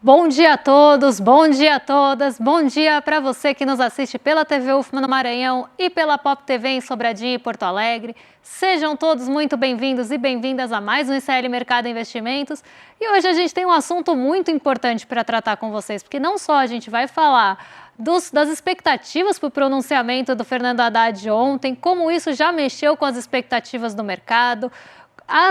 Bom dia a todos, bom dia a todas, bom dia para você que nos assiste pela TV UFMA no Maranhão e pela Pop TV em Sobradinho e Porto Alegre. Sejam todos muito bem-vindos e bem-vindas a mais um ICL Mercado Investimentos. E hoje a gente tem um assunto muito importante para tratar com vocês, porque não só a gente vai falar das expectativas para o pronunciamento do Fernando Haddad ontem, como isso já mexeu com as expectativas do mercado,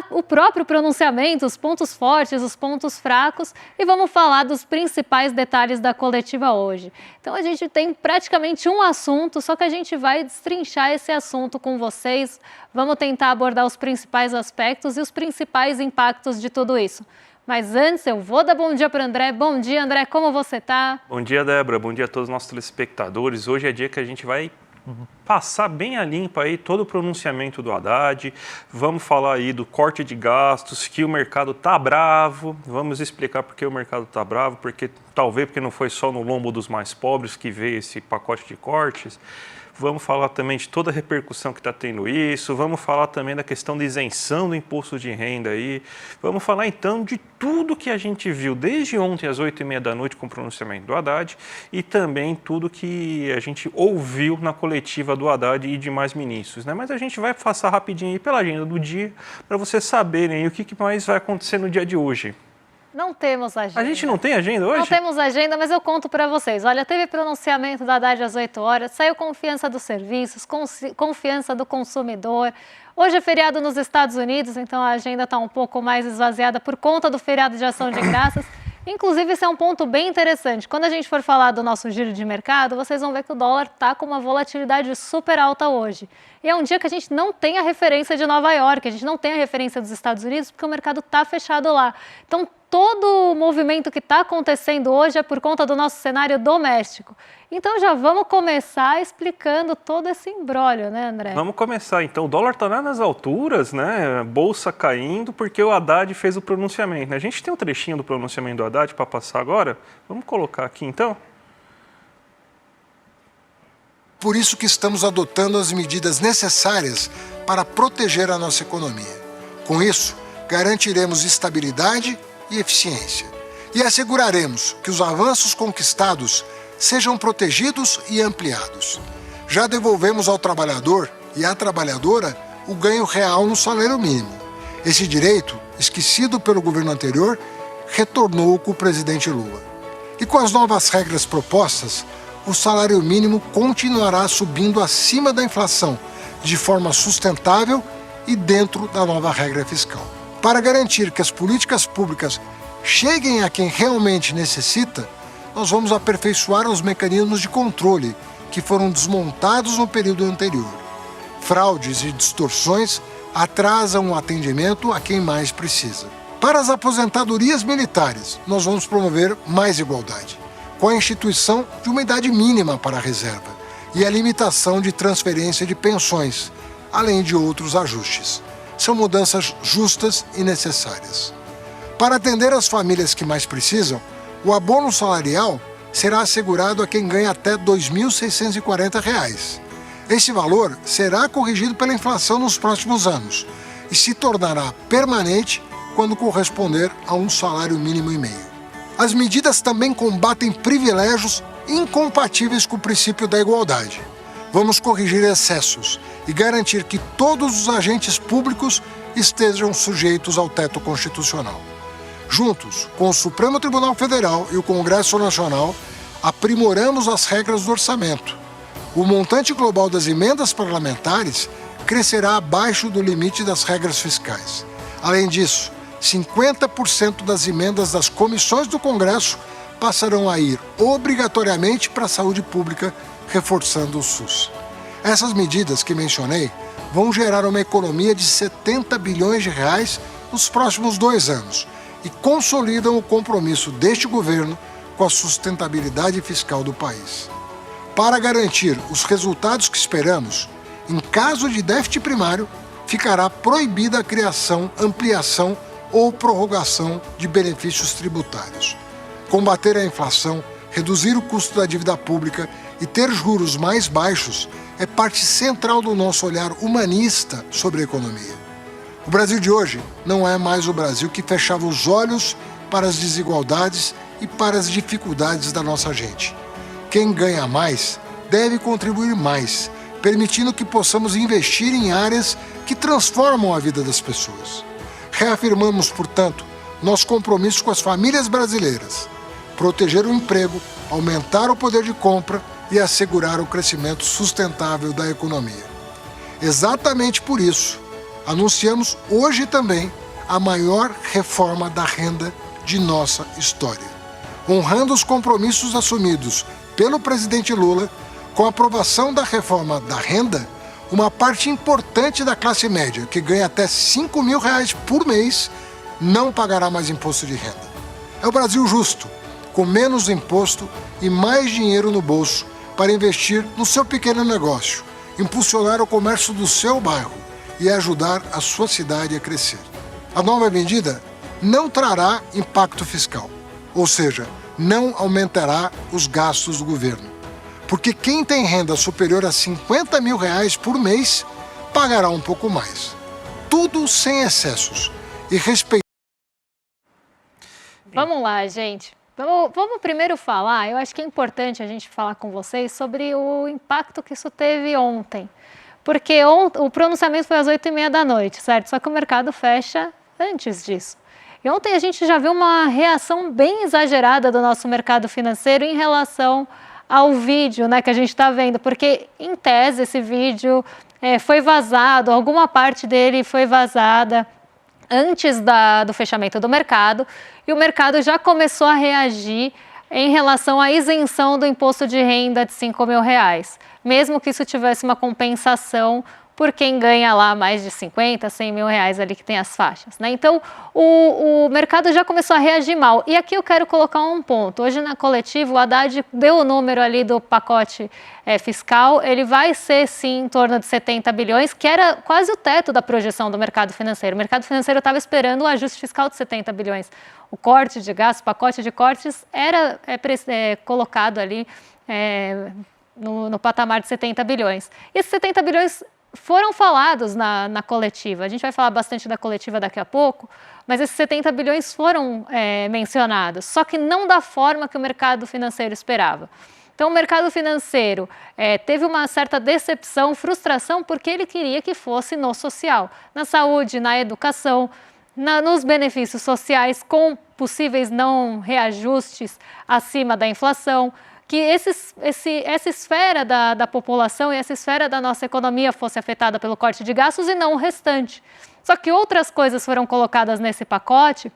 o próprio pronunciamento, os pontos fortes, os pontos fracos, e vamos falar dos principais detalhes da coletiva hoje. Então a gente tem praticamente um assunto, só que a gente vai destrinchar esse assunto com vocês, vamos tentar abordar os principais aspectos e os principais impactos de tudo isso. Mas antes eu vou dar bom dia para o André. Bom dia, André, como você está? Bom dia, Débora, bom dia a todos os nossos telespectadores. Hoje é dia que a gente vai passar bem a limpo aí todo o pronunciamento do Haddad, vamos falar aí do corte de gastos, que o mercado tá bravo, vamos explicar por que o mercado tá bravo, talvez porque não foi só no lombo dos mais pobres que veio esse pacote de cortes. Vamos falar também de toda a repercussão que está tendo isso, vamos falar também da questão da isenção do imposto de renda aí, vamos falar então de tudo que a gente viu desde ontem às 8h30 da noite com o pronunciamento do Haddad e também tudo que a gente ouviu na coletiva do Haddad e demais ministros, né? Mas a gente vai passar rapidinho aí pela agenda do dia para vocês saberem aí o que mais vai acontecer no dia de hoje. Não temos agenda. A gente não tem agenda hoje? Não temos agenda, mas eu conto para vocês. Olha, teve pronunciamento da Haddad às 8 horas, saiu confiança dos serviços, confiança do consumidor. Hoje é feriado nos Estados Unidos, então a agenda está um pouco mais esvaziada por conta do feriado de ação de graças. Inclusive, esse é um ponto bem interessante. Quando a gente for falar do nosso giro de mercado, vocês vão ver que o dólar está com uma volatilidade super alta hoje. E é um dia que a gente não tem a referência de Nova York, a gente não tem a referência dos Estados Unidos, porque o mercado está fechado lá. Então, todo o movimento que está acontecendo hoje é por conta do nosso cenário doméstico. Então, já vamos começar explicando todo esse imbróglio, né, André? Vamos começar, então. O dólar está lá nas alturas, né? Bolsa caindo, porque o Haddad fez o pronunciamento. A gente tem um trechinho do pronunciamento do Haddad para passar agora. Vamos colocar aqui, então. Por isso que estamos adotando as medidas necessárias para proteger a nossa economia. Com isso, garantiremos estabilidade e eficiência. E asseguraremos que os avanços conquistados sejam protegidos e ampliados. Já devolvemos ao trabalhador e à trabalhadora o ganho real no salário mínimo. Esse direito, esquecido pelo governo anterior, retornou com o presidente Lula. E com as novas regras propostas, o salário mínimo continuará subindo acima da inflação, de forma sustentável e dentro da nova regra fiscal. Para garantir que as políticas públicas cheguem a quem realmente necessita, nós vamos aperfeiçoar os mecanismos de controle que foram desmontados no período anterior. Fraudes e distorções atrasam o atendimento a quem mais precisa. Para as aposentadorias militares, nós vamos promover mais igualdade, com a instituição de uma idade mínima para a reserva e a limitação de transferência de pensões, além de outros ajustes. São mudanças justas e necessárias. Para atender as famílias que mais precisam, o abono salarial será assegurado a quem ganha até R$ 2.640. Esse valor será corrigido pela inflação nos próximos anos e se tornará permanente quando corresponder a um salário mínimo e meio. As medidas também combatem privilégios incompatíveis com o princípio da igualdade. Vamos corrigir excessos e garantir que todos os agentes públicos estejam sujeitos ao teto constitucional. Juntos, com o Supremo Tribunal Federal e o Congresso Nacional, aprimoramos as regras do orçamento. O montante global das emendas parlamentares crescerá abaixo do limite das regras fiscais. Além disso, 50% das emendas das comissões do Congresso passarão a ir obrigatoriamente para a saúde pública, reforçando o SUS. Essas medidas que mencionei vão gerar uma economia de 70 bilhões de reais nos próximos 2 anos e consolidam o compromisso deste governo com a sustentabilidade fiscal do país. Para garantir os resultados que esperamos, em caso de déficit primário, ficará proibida a criação, ampliação ou prorrogação de benefícios tributários. Combater a inflação, reduzir o custo da dívida pública e ter juros mais baixos é parte central do nosso olhar humanista sobre a economia. O Brasil de hoje não é mais o Brasil que fechava os olhos para as desigualdades e para as dificuldades da nossa gente. Quem ganha mais deve contribuir mais, permitindo que possamos investir em áreas que transformam a vida das pessoas. Reafirmamos, portanto, nosso compromisso com as famílias brasileiras, proteger o emprego, aumentar o poder de compra e assegurar o crescimento sustentável da economia. Exatamente por isso, anunciamos hoje também a maior reforma da renda de nossa história, honrando os compromissos assumidos pelo presidente Lula. Com a aprovação da reforma da renda, uma parte importante da classe média, que ganha até R$ 5.000 por mês, não pagará mais imposto de renda. É o Brasil justo, com menos imposto e mais dinheiro no bolso para investir no seu pequeno negócio, impulsionar o comércio do seu bairro e ajudar a sua cidade a crescer. A nova medida não trará impacto fiscal, ou seja, não aumentará os gastos do governo. Porque quem tem renda superior a R$ 50.000 por mês pagará um pouco mais. Tudo sem excessos e respeitando. Vamos lá, gente. Vamos primeiro falar, eu acho que é importante a gente falar com vocês sobre o impacto que isso teve ontem. Porque o pronunciamento foi às 8h30 da noite, certo? Só que o mercado fecha antes disso. E ontem a gente já viu uma reação bem exagerada do nosso mercado financeiro em relação ao vídeo, né, que a gente está vendo, porque em tese esse vídeo foi vazado, alguma parte dele foi vazada antes do fechamento do mercado, e o mercado já começou a reagir em relação à isenção do imposto de renda de R$ 5.000, mesmo que isso tivesse uma compensação por quem ganha lá mais de 50, 100 mil reais ali que tem as faixas, né? Então, o mercado já começou a reagir mal. E aqui eu quero colocar um ponto. Hoje na coletiva, o Haddad deu o número ali do pacote fiscal. Ele vai ser, sim, em torno de 70 bilhões, que era quase o teto da projeção do mercado financeiro. O mercado financeiro estava esperando o ajuste fiscal de 70 bilhões. O corte de gastos, o pacote de cortes era colocado ali no patamar de 70 bilhões. E esses 70 bilhões foram falados na coletiva. A gente vai falar bastante da coletiva daqui a pouco, mas esses 70 bilhões foram mencionados, só que não da forma que o mercado financeiro esperava. Então, o mercado financeiro teve uma certa decepção, frustração, porque ele queria que fosse no social, na saúde, na educação, nos benefícios sociais, com possíveis não reajustes acima da inflação, que essa esfera da população e essa esfera da nossa economia fosse afetada pelo corte de gastos e não o restante. Só que outras coisas foram colocadas nesse pacote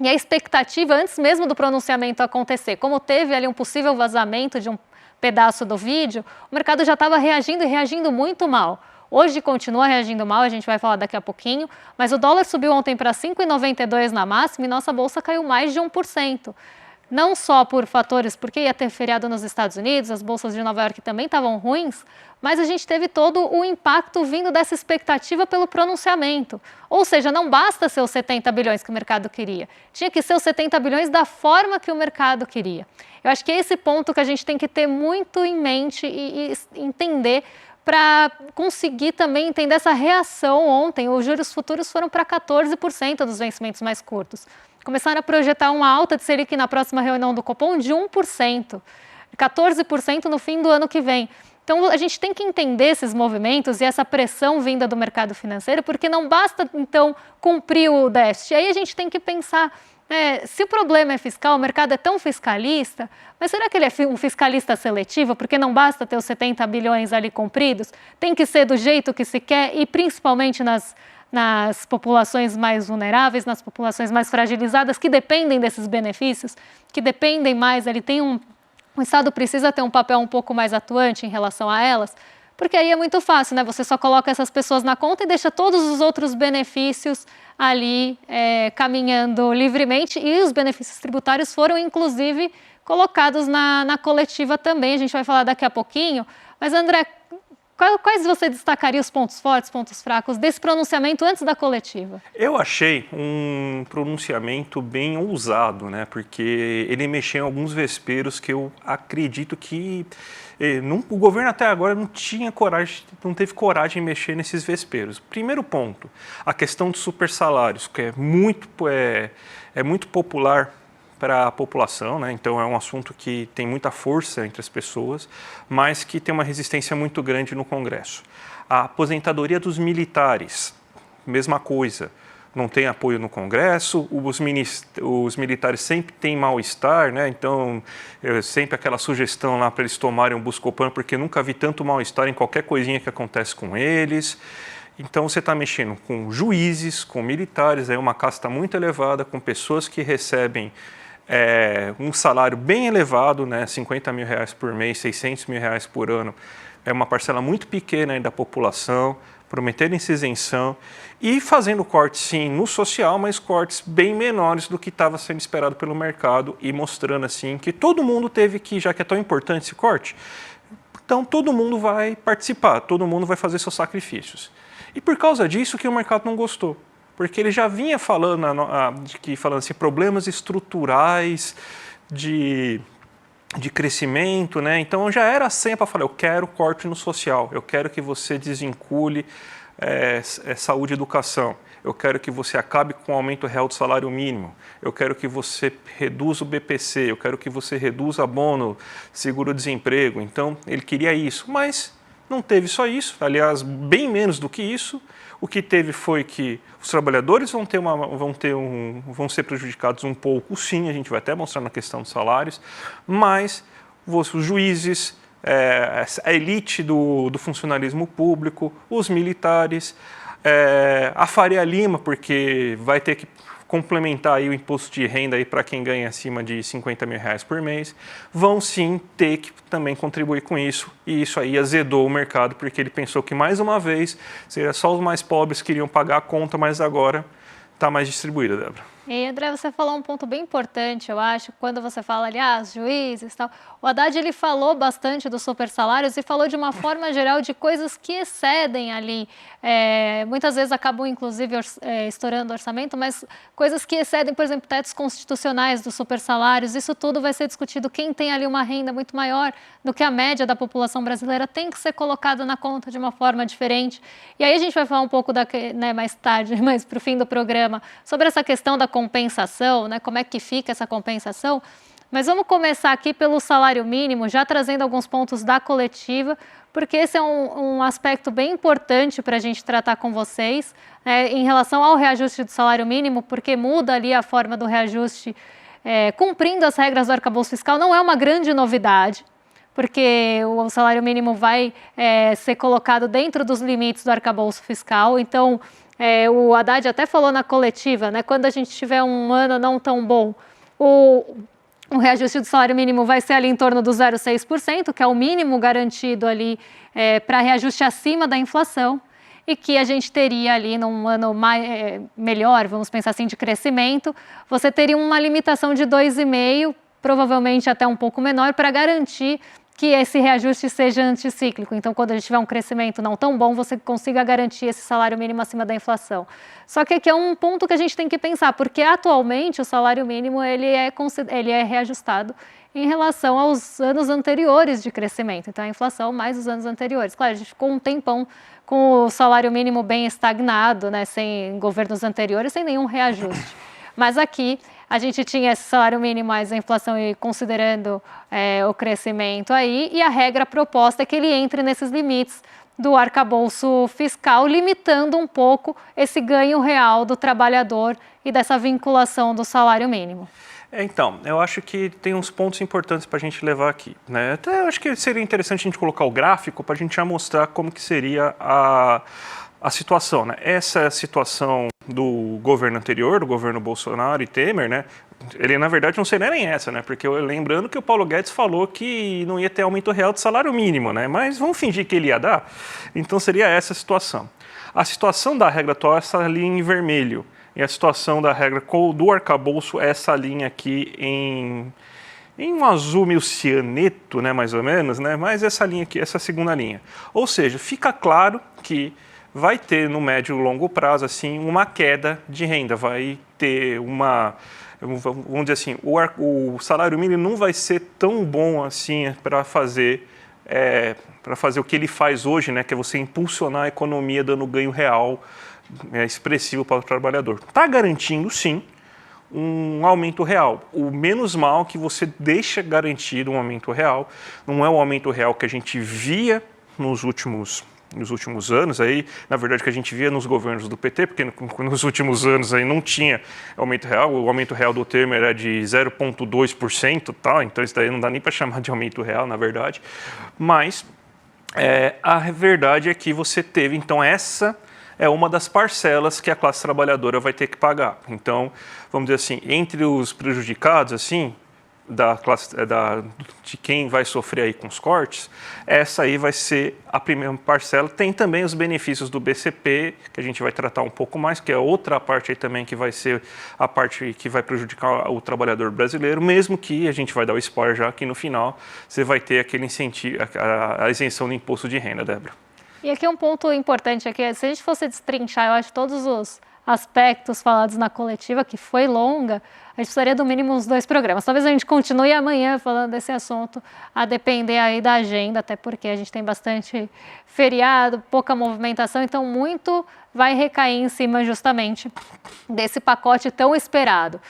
e a expectativa, antes mesmo do pronunciamento acontecer, como teve ali um possível vazamento de um pedaço do vídeo, o mercado já estava reagindo e reagindo muito mal. Hoje continua reagindo mal, a gente vai falar daqui a pouquinho, mas o dólar subiu ontem para 5,92 na máxima e nossa bolsa caiu mais de 1%. Não só por fatores, porque ia ter feriado nos Estados Unidos, as bolsas de Nova York também estavam ruins, mas a gente teve todo o impacto vindo dessa expectativa pelo pronunciamento. Ou seja, não basta ser os 70 bilhões que o mercado queria, tinha que ser os 70 bilhões da forma que o mercado queria. Eu acho que é esse ponto que a gente tem que ter muito em mente e entender para conseguir também entender essa reação ontem. Os juros futuros foram para 14% dos vencimentos mais curtos. Começaram a projetar uma alta de Selic na próxima reunião do Copom de 1%, 14% no fim do ano que vem. Então, a gente tem que entender esses movimentos e essa pressão vinda do mercado financeiro, porque não basta, então, cumprir o déficit. Aí a gente tem que pensar, se o problema é fiscal, o mercado é tão fiscalista, mas será que ele é um fiscalista seletivo? Porque não basta ter os 70 bilhões ali cumpridos, tem que ser do jeito que se quer e principalmente nas populações mais vulneráveis, nas populações mais fragilizadas, que dependem desses benefícios, que dependem mais, o Estado precisa ter um papel um pouco mais atuante em relação a elas, porque aí é muito fácil, né? Você só coloca essas pessoas na conta e deixa todos os outros benefícios ali caminhando livremente, e os benefícios tributários foram, inclusive, colocados na coletiva também, a gente vai falar daqui a pouquinho, mas, André, quais você destacaria os pontos fortes, pontos fracos desse pronunciamento antes da coletiva? Eu achei um pronunciamento bem ousado, né? Porque ele mexeu em alguns vesperos que eu acredito que o governo até agora não teve coragem de mexer nesses vesperos. Primeiro ponto, a questão dos super salários, que é muito popular para a população, né? Então é um assunto que tem muita força entre as pessoas, mas que tem uma resistência muito grande no Congresso. A aposentadoria dos militares, mesma coisa. Não tem apoio no Congresso, os militares sempre têm mal-estar, né? Então, sempre aquela sugestão lá para eles tomarem um Buscopan, porque nunca vi tanto mal-estar em qualquer coisinha que acontece com eles. Então, você está mexendo com juízes, com militares, aí uma casta muito elevada, com pessoas que recebem um salário bem elevado, né? 50 mil reais por mês, 600 mil reais por ano. É uma parcela muito pequena aí da população, prometendo essa isenção e fazendo cortes, sim, no social, mas cortes bem menores do que estava sendo esperado pelo mercado e mostrando, assim, que todo mundo teve que, já que é tão importante esse corte, então todo mundo vai participar, todo mundo vai fazer seus sacrifícios. E por causa disso que o mercado não gostou, porque ele já vinha falando, falando assim, problemas estruturais de crescimento, né? Então já era sempre para falar, eu quero corte no social, eu quero que você desvincule saúde e educação, eu quero que você acabe com o aumento real do salário mínimo, eu quero que você reduza o BPC, eu quero que você reduza abono, seguro-desemprego. Então ele queria isso, mas não teve só isso, aliás, bem menos do que isso. O que teve foi que os trabalhadores vão ser prejudicados um pouco, sim, a gente vai até mostrar na questão dos salários, mas os juízes, a elite do funcionalismo público, os militares, a Faria Lima, porque vai ter que complementar aí o imposto de renda para quem ganha acima de 50 mil reais por mês, vão sim ter que também contribuir com isso, e isso aí azedou o mercado, porque ele pensou que mais uma vez seria só os mais pobres que iriam pagar a conta, mas agora está mais distribuída, Débora. E, André, você falou um ponto bem importante, eu acho, quando você fala ali, os juízes e tal. O Haddad, ele falou bastante dos supersalários e falou de uma forma geral de coisas que excedem ali. Muitas vezes acabam, inclusive, estourando orçamento, mas coisas que excedem, por exemplo, tetos constitucionais dos supersalários. Isso tudo vai ser discutido. Quem tem ali uma renda muito maior do que a média da população brasileira tem que ser colocado na conta de uma forma diferente. E aí a gente vai falar um pouco mais tarde, mais para o fim do programa, sobre essa questão da compensação, né? Como é que fica essa compensação? Mas vamos começar aqui pelo salário mínimo, já trazendo alguns pontos da coletiva, porque esse é um aspecto bem importante para a gente tratar com vocês, né, em relação ao reajuste do salário mínimo, porque muda ali a forma do reajuste, cumprindo as regras do arcabouço fiscal. Não é uma grande novidade, porque o salário mínimo vai ser colocado dentro dos limites do arcabouço fiscal. Então, o Haddad até falou na coletiva, né, quando a gente tiver um ano não tão bom, o reajuste do salário mínimo vai ser ali em torno do 0,6%, que é o mínimo garantido ali para reajuste acima da inflação, e que a gente teria ali num ano melhor, vamos pensar assim, de crescimento, você teria uma limitação de 2,5%, provavelmente até um pouco menor, para garantir que esse reajuste seja anticíclico. Então, quando a gente tiver um crescimento não tão bom, você consiga garantir esse salário mínimo acima da inflação. Só que aqui é um ponto que a gente tem que pensar, porque atualmente o salário mínimo ele é reajustado em relação aos anos anteriores de crescimento. Então, a inflação mais os anos anteriores. Claro, a gente ficou um tempão com o salário mínimo bem estagnado, né, sem governos anteriores, sem nenhum reajuste. Mas aqui a gente tinha esse salário mínimo mais a inflação e considerando o crescimento aí, e a regra proposta é que ele entre nesses limites do arcabouço fiscal, limitando um pouco esse ganho real do trabalhador e dessa vinculação do salário mínimo. Então, eu acho que tem uns pontos importantes para a gente levar aqui, né? Até eu acho que seria interessante a gente colocar o gráfico para a gente já mostrar como que seria a situação, né? Essa é a situação do governo anterior, do governo Bolsonaro e Temer, né? Ele, na verdade, não seria nem essa, né? Porque lembrando que o Paulo Guedes falou que não ia ter aumento real do salário mínimo, né? Mas vamos fingir que ele ia dar. Então, seria essa a situação. A situação da regra atual é essa linha em vermelho. E a situação da regra do arcabouço é essa linha aqui em um azul meio cianeto, né? Mais ou menos, né? Mas essa linha aqui, essa segunda linha. Ou seja, fica claro que vai ter no médio e longo prazo assim uma queda de renda, vai ter vamos dizer assim, o salário mínimo não vai ser tão bom assim para fazer o que ele faz hoje, né, que é você impulsionar a economia dando ganho real expressivo para o trabalhador. Está garantindo sim um aumento real. O menos mal que você deixa garantido um aumento real, não é um aumento real que a gente via nos últimos anos, aí, na verdade, que a gente via nos governos do PT, porque nos últimos anos aí não tinha aumento real, o aumento real do Temer era de 0,2%, tá? Então isso daí não dá nem para chamar de aumento real, na verdade, mas a verdade é que você teve, então essa é uma das parcelas que a classe trabalhadora vai ter que pagar. Então, vamos dizer assim, entre os prejudicados, assim, de quem vai sofrer aí com os cortes, essa aí vai ser a primeira parcela. Tem também os benefícios do BCP, que a gente vai tratar um pouco mais, que é outra parte aí também que vai ser a parte que vai prejudicar o trabalhador brasileiro, mesmo que a gente vai dar o spoiler já que no final você vai ter aquele incentivo, a isenção do imposto de renda, Débora. E aqui um ponto importante aqui, se a gente fosse destrinchar, eu acho, todos os aspectos falados na coletiva, que foi longa, a gente precisaria do mínimo uns 2 programas. Talvez a gente continue amanhã falando desse assunto, a depender aí da agenda, até porque a gente tem bastante feriado, pouca movimentação, então muito vai recair em cima justamente desse pacote tão esperado.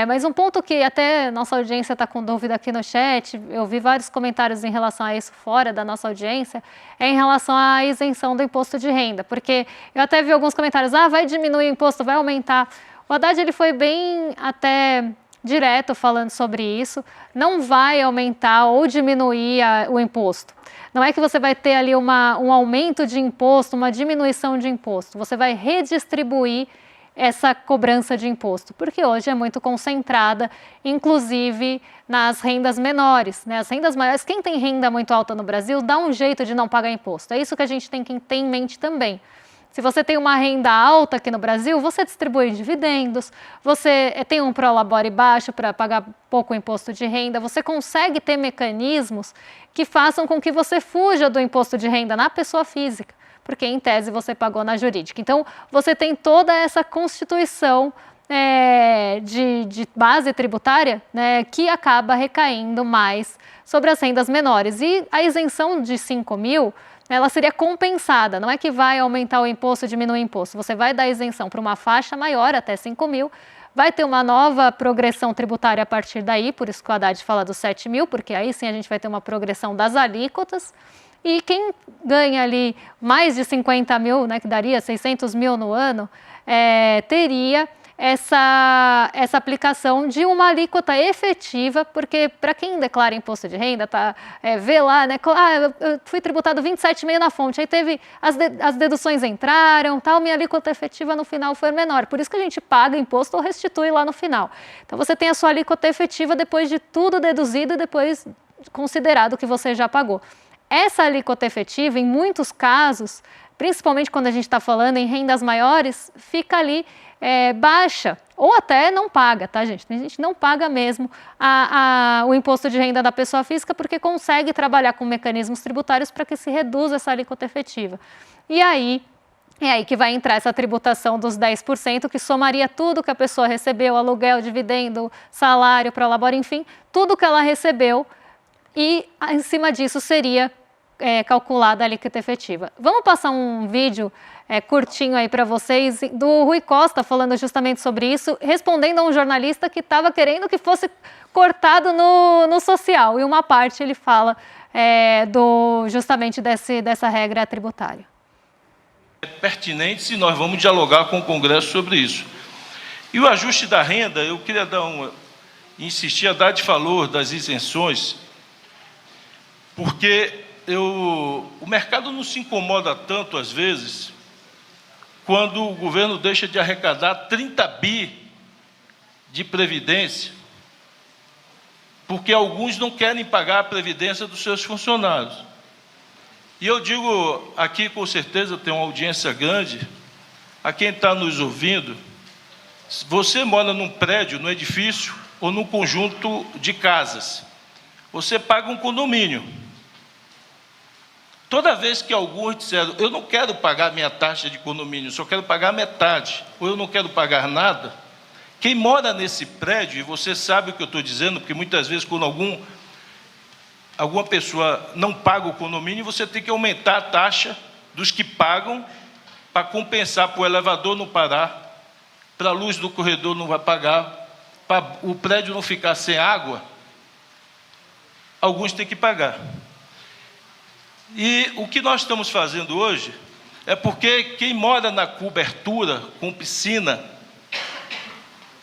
Mas um ponto que até nossa audiência está com dúvida aqui no chat, eu vi vários comentários em relação a isso fora da nossa audiência, é em relação à isenção do imposto de renda, porque eu até vi alguns comentários, vai diminuir o imposto, vai aumentar. O Haddad ele foi bem até direto falando sobre isso, não vai aumentar ou diminuir o imposto. Não é que você vai ter ali um aumento de imposto, uma diminuição de imposto, você vai redistribuir essa cobrança de imposto, porque hoje é muito concentrada, inclusive nas rendas menores, As rendas maiores, quem tem renda muito alta no Brasil, dá um jeito de não pagar imposto. É isso que a gente tem que ter em mente também. Se você tem uma renda alta aqui no Brasil, você distribui dividendos, você tem um prolabore baixo para pagar pouco imposto de renda, você consegue ter mecanismos que façam com que você fuja do imposto de renda na pessoa física, porque em tese você pagou na jurídica. Então, você tem toda essa constituição de base tributária, que acaba recaindo mais sobre as rendas menores. E a isenção de 5 mil, ela seria compensada, não é que vai aumentar o imposto, diminuir o imposto. Você vai dar isenção para uma faixa maior, até 5 mil, vai ter uma nova progressão tributária a partir daí, por isso que o Haddad fala dos 7 mil, porque aí sim a gente vai ter uma progressão das alíquotas. E quem ganha ali mais de 50 mil, que daria 600 mil no ano, teria essa aplicação de uma alíquota efetiva, porque para quem declara imposto de renda, vê lá, eu fui tributado 27,5 na fonte, aí teve, as deduções entraram, minha alíquota efetiva no final foi menor, por isso que a gente paga imposto ou restitui lá no final. Então você tem a sua alíquota efetiva depois de tudo deduzido e depois considerado que você já pagou. Essa alíquota efetiva, em muitos casos, principalmente quando a gente está falando em rendas maiores, fica ali baixa, ou até não paga, tá, gente? A gente não paga mesmo o imposto de renda da pessoa física porque consegue trabalhar com mecanismos tributários para que se reduza essa alíquota efetiva. E aí, é aí que vai entrar essa tributação dos 10%, que somaria tudo que a pessoa recebeu, aluguel, dividendo, salário, prolabore, enfim, tudo que ela recebeu, e em cima disso seria calculada a alíquota efetiva. Vamos passar um vídeo curtinho aí para vocês do Rui Costa falando justamente sobre isso, respondendo a um jornalista que estava querendo que fosse cortado no social, e uma parte ele fala justamente dessa regra tributária. É pertinente se nós vamos dialogar com o Congresso sobre isso. E o ajuste da renda, eu queria insistir, a Haddad falou das isenções, porque o mercado não se incomoda tanto, às vezes, quando o governo deixa de arrecadar 30 bi de previdência, porque alguns não querem pagar a previdência dos seus funcionários. E eu digo aqui, com certeza, tem uma audiência grande, a quem está nos ouvindo, você mora num prédio, num edifício ou num conjunto de casas, você paga um condomínio. Toda vez que alguns disseram, eu não quero pagar minha taxa de condomínio, só quero pagar metade, ou eu não quero pagar nada, quem mora nesse prédio, e você sabe o que eu estou dizendo, porque muitas vezes quando alguma pessoa não paga o condomínio, você tem que aumentar a taxa dos que pagam para compensar, para o elevador não parar, para a luz do corredor não vai pagar, para o prédio não ficar sem água, alguns têm que pagar. E o que nós estamos fazendo hoje é porque quem mora na cobertura, com piscina,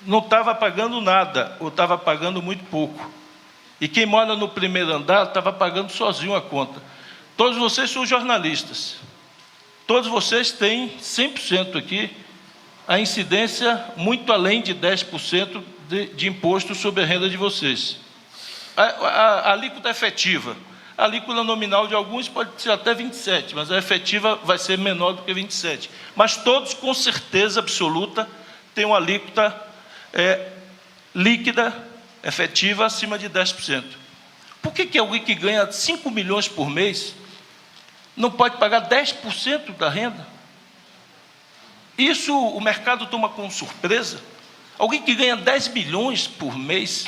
não estava pagando nada, ou estava pagando muito pouco. E quem mora no primeiro andar estava pagando sozinho a conta. Todos vocês são jornalistas. Todos vocês têm 100% aqui, a incidência muito além de 10% de imposto sobre a renda de vocês. A alíquota efetiva. A alíquota nominal de alguns pode ser até 27%, mas a efetiva vai ser menor do que 27%. Mas todos, com certeza absoluta, têm uma alíquota líquida, efetiva, acima de 10%. Por que alguém que ganha 5 milhões por mês não pode pagar 10% da renda? Isso o mercado toma com surpresa. Alguém que ganha 10 milhões por mês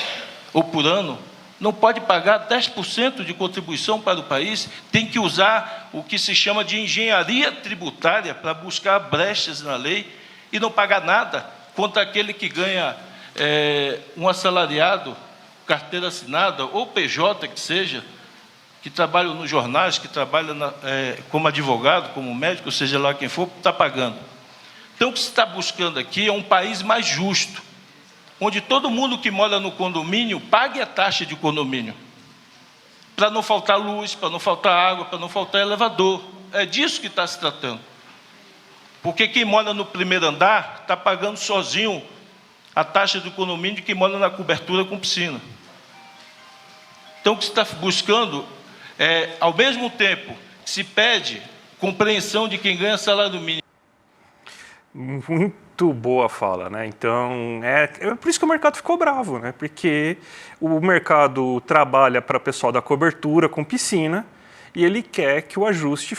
ou por ano não pode pagar 10% de contribuição para o país, tem que usar o que se chama de engenharia tributária para buscar brechas na lei e não pagar nada contra aquele que ganha um assalariado, carteira assinada, ou PJ que seja, que trabalha nos jornais, que trabalha como advogado, como médico, seja lá quem for, está pagando. Então, o que se está buscando aqui é um país mais justo, onde todo mundo que mora no condomínio pague a taxa de condomínio, para não faltar luz, para não faltar água, para não faltar elevador. É disso que está se tratando. Porque quem mora no primeiro andar está pagando sozinho a taxa do condomínio de quem mora na cobertura com piscina. Então, o que se está buscando é, ao mesmo tempo, se pede compreensão de quem ganha salário mínimo. Muito boa fala, né? Então, é por isso que o mercado ficou bravo, né? Porque o mercado trabalha para o pessoal da cobertura com piscina e ele quer que o ajuste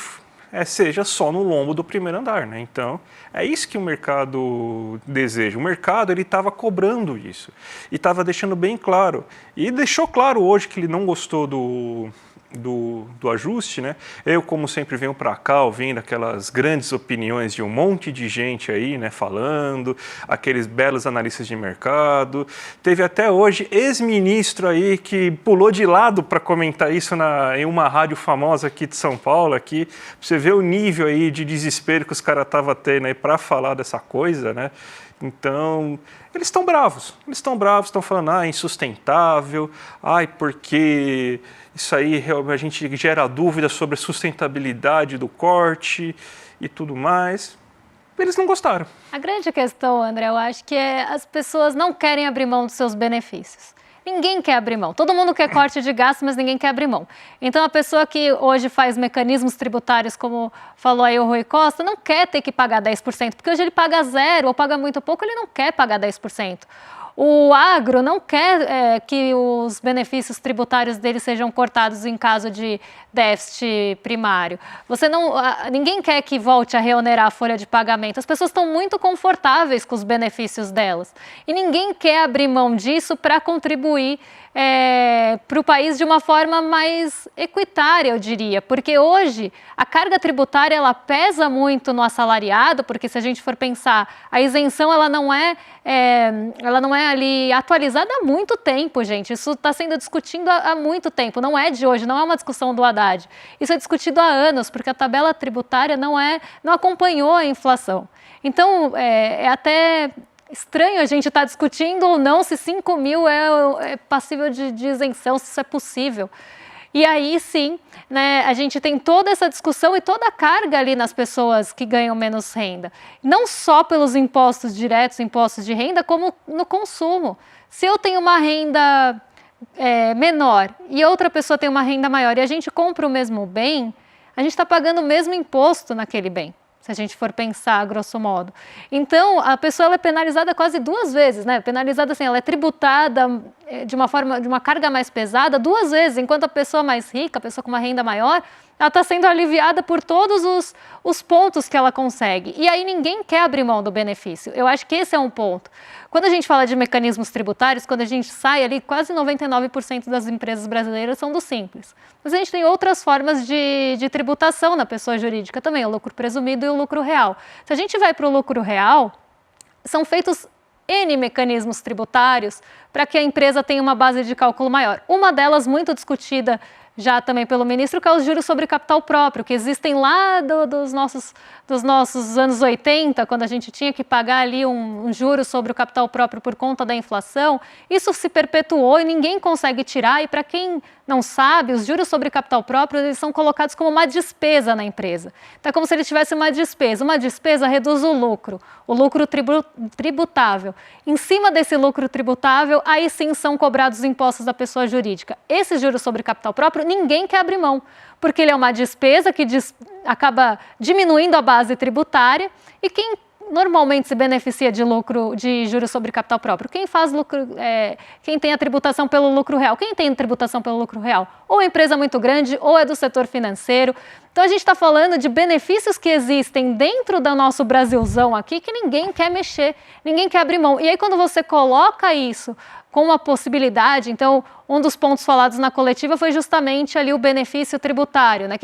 seja só no lombo do primeiro andar, né? Então, é isso que o mercado deseja. O mercado, ele estava cobrando isso e estava deixando bem claro. E deixou claro hoje que ele não gostou do ajuste, né? Eu, como sempre, venho para cá ouvindo aquelas grandes opiniões de um monte de gente aí, né, falando, aqueles belos analistas de mercado. Teve até hoje ex-ministro aí que pulou de lado para comentar isso em uma rádio famosa aqui de São Paulo, aqui, pra você ver o nível aí de desespero que os caras estavam tendo aí para falar dessa coisa, né? Então, eles estão bravos, estão falando, insustentável, porque isso aí a gente gera dúvida sobre a sustentabilidade do corte e tudo mais. Eles não gostaram. A grande questão, André, eu acho que as pessoas não querem abrir mão dos seus benefícios. Ninguém quer abrir mão. Todo mundo quer corte de gasto, mas ninguém quer abrir mão. Então, a pessoa que hoje faz mecanismos tributários, como falou aí o Rui Costa, não quer ter que pagar 10%, porque hoje ele paga zero ou paga muito pouco, ele não quer pagar 10%. O agro não quer que os benefícios tributários dele sejam cortados em caso de déficit primário. Ninguém quer que volte a reonerar a folha de pagamento. As pessoas estão muito confortáveis com os benefícios delas. E ninguém quer abrir mão disso para contribuir para o país de uma forma mais equitária, eu diria. Porque hoje a carga tributária ela pesa muito no assalariado, porque se a gente for pensar, a isenção ela não é ali atualizada há muito tempo, gente. Isso está sendo discutido há muito tempo, não é de hoje, não é uma discussão do Haddad. Isso é discutido há anos, porque a tabela tributária não acompanhou a inflação. Então, é até estranho a gente estar discutindo ou não se 5 mil é passível de isenção, se isso é possível. E aí sim, né, a gente tem toda essa discussão e toda a carga ali nas pessoas que ganham menos renda. Não só pelos impostos diretos, impostos de renda, como no consumo. Se eu tenho uma renda menor e outra pessoa tem uma renda maior e a gente compra o mesmo bem, a gente está pagando o mesmo imposto naquele bem, se a gente for pensar, grosso modo. Então, a pessoa ela é penalizada quase 2 vezes, né? Penalizada assim, ela é tributada de uma carga mais pesada 2 vezes, enquanto a pessoa mais rica, a pessoa com uma renda maior, ela está sendo aliviada por todos os pontos que ela consegue. E aí ninguém quer abrir mão do benefício. Eu acho que esse é um ponto. Quando a gente fala de mecanismos tributários, quando a gente sai ali, quase 99% das empresas brasileiras são do Simples. Mas a gente tem outras formas de tributação na pessoa jurídica também, o lucro presumido e o lucro real. Se a gente vai para o lucro real, são feitos N mecanismos tributários para que a empresa tenha uma base de cálculo maior. Uma delas, muito discutida já também pelo ministro, que é os juros sobre capital próprio, que existem lá dos nossos anos 80, quando a gente tinha que pagar ali um juro sobre o capital próprio por conta da inflação. Isso se perpetuou e ninguém consegue tirar, e para quem não sabe, os juros sobre capital próprio, eles são colocados como uma despesa na empresa. Então é como se ele tivesse uma despesa. Uma despesa reduz o lucro tributável. Em cima desse lucro tributável, aí sim são cobrados os impostos da pessoa jurídica. Esses juros sobre capital próprio, ninguém quer abrir mão, porque ele é uma despesa que acaba diminuindo a base tributária, e quem normalmente se beneficia de juros sobre capital próprio? Quem faz lucro, quem tem a tributação pelo lucro real. Quem tem tributação pelo lucro real? Ou é empresa muito grande, ou é do setor financeiro. Então a gente está falando de benefícios que existem dentro do nosso Brasilzão aqui, que ninguém quer mexer, ninguém quer abrir mão. E aí quando você coloca isso com uma possibilidade, então um dos pontos falados na coletiva foi justamente ali o benefício tributário, né?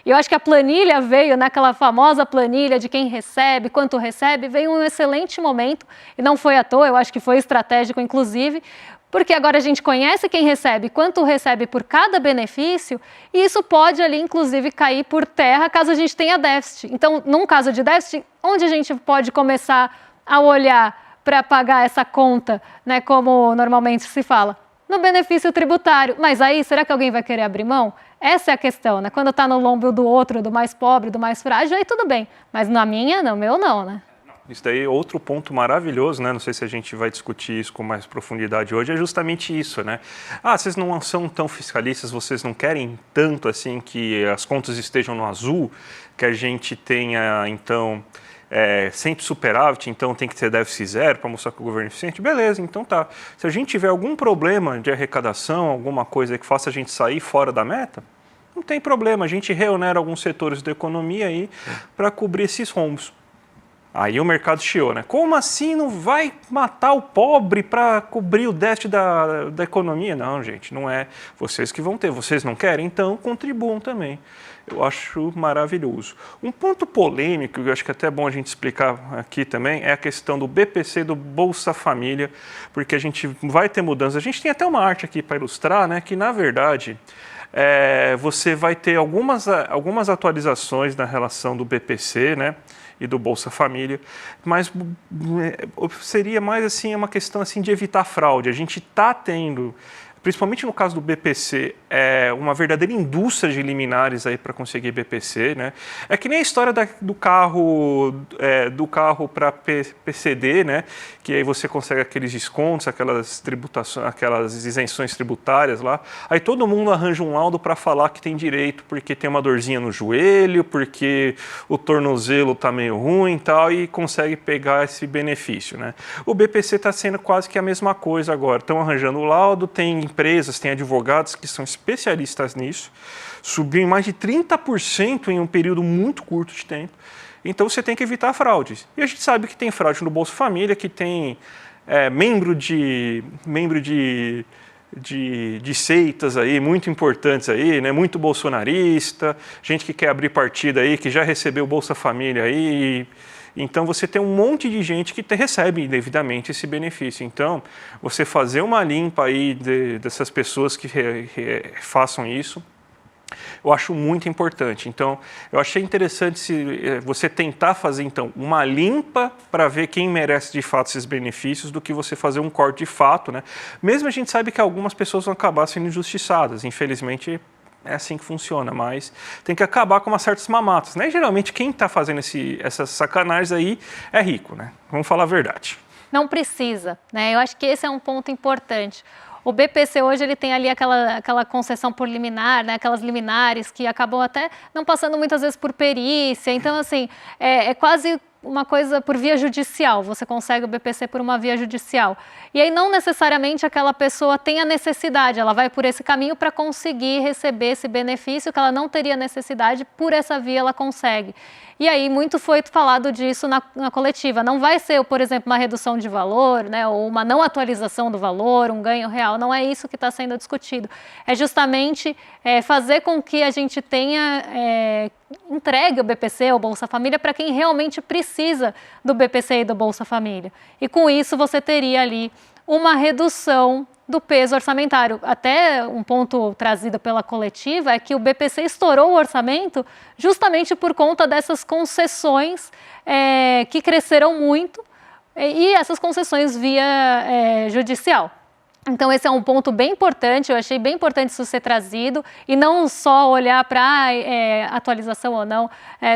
Eu acho que a planilha veio, naquela famosa planilha de quem recebe, quanto recebe, veio um excelente momento, e não foi à toa, eu acho que foi estratégico inclusive, porque agora a gente conhece quem recebe, quanto recebe por cada benefício, e isso pode ali inclusive cair por terra caso a gente tenha déficit. Então, num caso de déficit, onde a gente pode começar a olhar para pagar essa conta, né, como normalmente se fala? No benefício tributário. Mas aí, será que alguém vai querer abrir mão? Essa é a questão, né? Quando está no lombo do outro, do mais pobre, do mais frágil, aí tudo bem. Mas na minha, no meu não, né? Isso daí é outro ponto maravilhoso, né? Não sei se a gente vai discutir isso com mais profundidade hoje, é justamente isso, né? Vocês não são tão fiscalistas, vocês não querem tanto assim que as contas estejam no azul, que a gente tenha, então, sempre superávit, então tem que ter déficit zero para mostrar que o governo é eficiente. Beleza, então tá. Se a gente tiver algum problema de arrecadação, alguma coisa que faça a gente sair fora da meta, não tem problema, a gente reonera alguns setores da economia aí para cobrir esses rombos. Aí o mercado chiou, né? Como assim não vai matar o pobre para cobrir o déficit da economia? Não, gente, não é vocês que vão ter. Vocês não querem? Então contribuam também. Eu acho maravilhoso. Um ponto polêmico, que eu acho que é até bom a gente explicar aqui também, é a questão do BPC, do Bolsa Família, porque a gente vai ter mudanças. A gente tem até uma arte aqui para ilustrar, né? Que na verdade você vai ter algumas atualizações na relação do BPC, né? E do Bolsa Família, mas seria mais assim uma questão assim de evitar fraude. A gente está tendo, principalmente no caso do BPC, uma verdadeira indústria de liminares aí para conseguir BPC, né? É que nem a história do carro para PCD, né? Que aí você consegue aqueles descontos, aquelas isenções tributárias lá. Aí todo mundo arranja um laudo para falar que tem direito, porque tem uma dorzinha no joelho, porque o tornozelo está meio ruim e tal, e consegue pegar esse benefício, né? O BPC está sendo quase que a mesma coisa agora. Estão arranjando o laudo, tem empresas, tem advogados que são especialistas nisso, subiu em mais de 30% em um período muito curto de tempo. Então você tem que evitar fraudes. E a gente sabe que tem fraude no Bolsa Família, que tem membro de seitas aí muito importantes aí, né? Muito bolsonarista, gente que quer abrir partida aí, que já recebeu Bolsa Família aí. Então você tem um monte de gente que recebe indevidamente esse benefício. Então você fazer uma limpa aí dessas pessoas que façam isso, eu acho muito importante. Então, eu achei interessante você tentar fazer, então, uma limpa para ver quem merece de fato esses benefícios do que você fazer um corte de fato, né? Mesmo a gente sabe que algumas pessoas vão acabar sendo injustiçadas. Infelizmente, é assim que funciona, mas tem que acabar com umas certas mamatas, né? E, geralmente, quem está fazendo essas sacanagens aí é rico, né? Vamos falar a verdade. Não precisa, né? Eu acho que esse é um ponto importante. O BPC hoje ele tem ali aquela concessão por liminar, né? Aquelas liminares que acabam até não passando muitas vezes por perícia. Então, assim, é quase uma coisa por via judicial. Você consegue o BPC por uma via judicial. E aí não necessariamente aquela pessoa tem a necessidade, ela vai por esse caminho para conseguir receber esse benefício que ela não teria necessidade, por essa via ela consegue. E aí muito foi falado disso na coletiva. Não vai ser, por exemplo, uma redução de valor, né, ou uma não atualização do valor, um ganho real. Não é isso que está sendo discutido. É justamente fazer com que a gente tenha entregue o BPC ou Bolsa Família para quem realmente precisa do BPC e do Bolsa Família. E com isso você teria ali uma redução do peso orçamentário. Até um ponto trazido pela coletiva é que o BPC estourou o orçamento justamente por conta dessas concessões que cresceram muito e essas concessões via judicial. Então esse é um ponto bem importante, eu achei bem importante isso ser trazido e não só olhar para a atualização ou não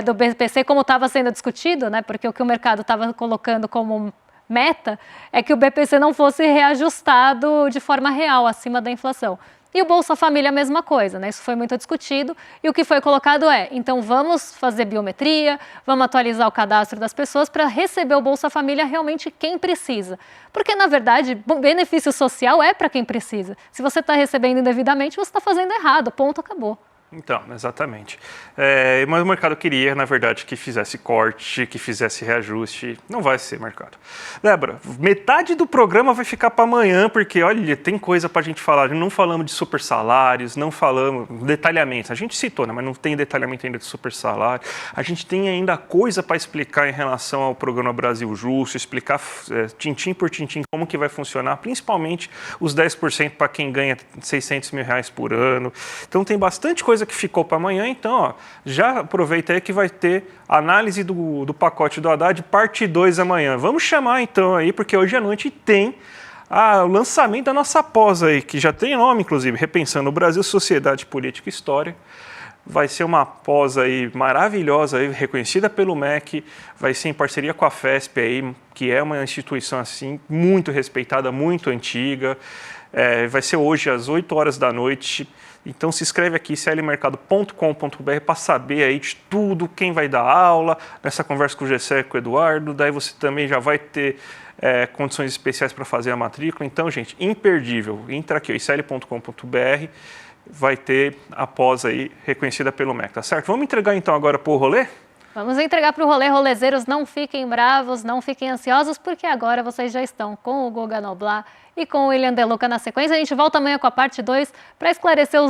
do BPC como estava sendo discutido, né? Porque o que o mercado estava colocando como meta é que o BPC não fosse reajustado de forma real, acima da inflação. E o Bolsa Família a mesma coisa, né? Isso foi muito discutido e o que foi colocado então vamos fazer biometria, vamos atualizar o cadastro das pessoas para receber o Bolsa Família realmente quem precisa. Porque, na verdade, o benefício social é para quem precisa. Se você está recebendo indevidamente, você está fazendo errado, ponto, acabou. Então, exatamente. Mas o mercado queria, na verdade, que fizesse corte, que fizesse reajuste. Não vai ser mercado. Débora, metade do programa vai ficar para amanhã, porque, olha, tem coisa para a gente falar. Não falamos de super salários, não falamos detalhamento. A gente citou, né, mas não tem detalhamento ainda de super salário. A gente tem ainda coisa para explicar em relação ao programa Brasil Justo, explicar tintim por tintim como que vai funcionar, principalmente os 10% para quem ganha R$600 mil por ano. Então, tem bastante coisa que ficou para amanhã, então já aproveita aí que vai ter análise do pacote do Haddad, parte 2 amanhã. Vamos chamar então aí, porque hoje à noite tem o lançamento da nossa pós aí, que já tem nome, inclusive, Repensando o Brasil, Sociedade, Política e História. Vai ser uma pós aí maravilhosa, aí, reconhecida pelo MEC, vai ser em parceria com a FESP, aí, que é uma instituição assim, muito respeitada, muito antiga. Vai ser hoje às 8 horas da noite. Então se inscreve aqui, clmercado.com.br, para saber aí de tudo, quem vai dar aula, nessa conversa com o Gessé e com o Eduardo. Daí você também já vai ter condições especiais para fazer a matrícula. Então, gente, imperdível. Entra aqui, icl.com.br, vai ter a pós aí reconhecida pelo MEC, tá certo? Vamos entregar então agora para o rolê? Vamos entregar para o rolê, rolezeiros, não fiquem bravos, não fiquem ansiosos, porque agora vocês já estão com o Guga Noblar e com o William De Luca na sequência. A gente volta amanhã com a parte 2 para esclarecer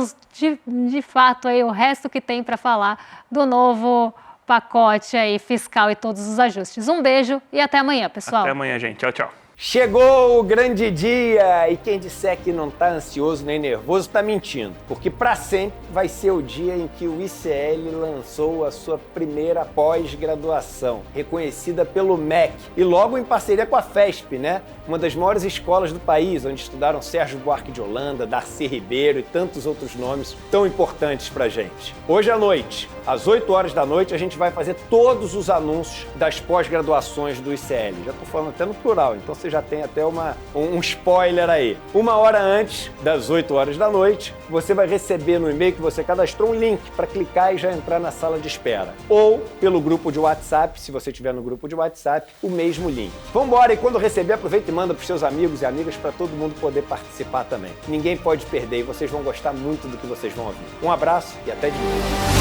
de fato aí, o resto que tem para falar do novo pacote aí fiscal e todos os ajustes. Um beijo e até amanhã, pessoal. Até amanhã, gente. Tchau, tchau. Chegou o grande dia e quem disser que não está ansioso nem nervoso está mentindo, porque para sempre vai ser o dia em que o ICL lançou a sua primeira pós-graduação, reconhecida pelo MEC e logo em parceria com a FESP, né? Uma das maiores escolas do país, onde estudaram Sérgio Buarque de Holanda, Darcy Ribeiro e tantos outros nomes tão importantes pra gente. Hoje à noite, às 8 horas da noite, a gente vai fazer todos os anúncios das pós-graduações do ICL. Já tô falando até no plural, então você já tem até um spoiler aí. 1 hora antes das 8 horas da noite, você vai receber no e-mail que você cadastrou um link para clicar e já entrar na sala de espera. Ou pelo grupo de WhatsApp, se você estiver no grupo de WhatsApp, o mesmo link. Vambora, e quando receber, aproveita e manda para os seus amigos e amigas para todo mundo poder participar também. Ninguém pode perder e vocês vão gostar muito do que vocês vão ouvir. Um abraço e até de novo.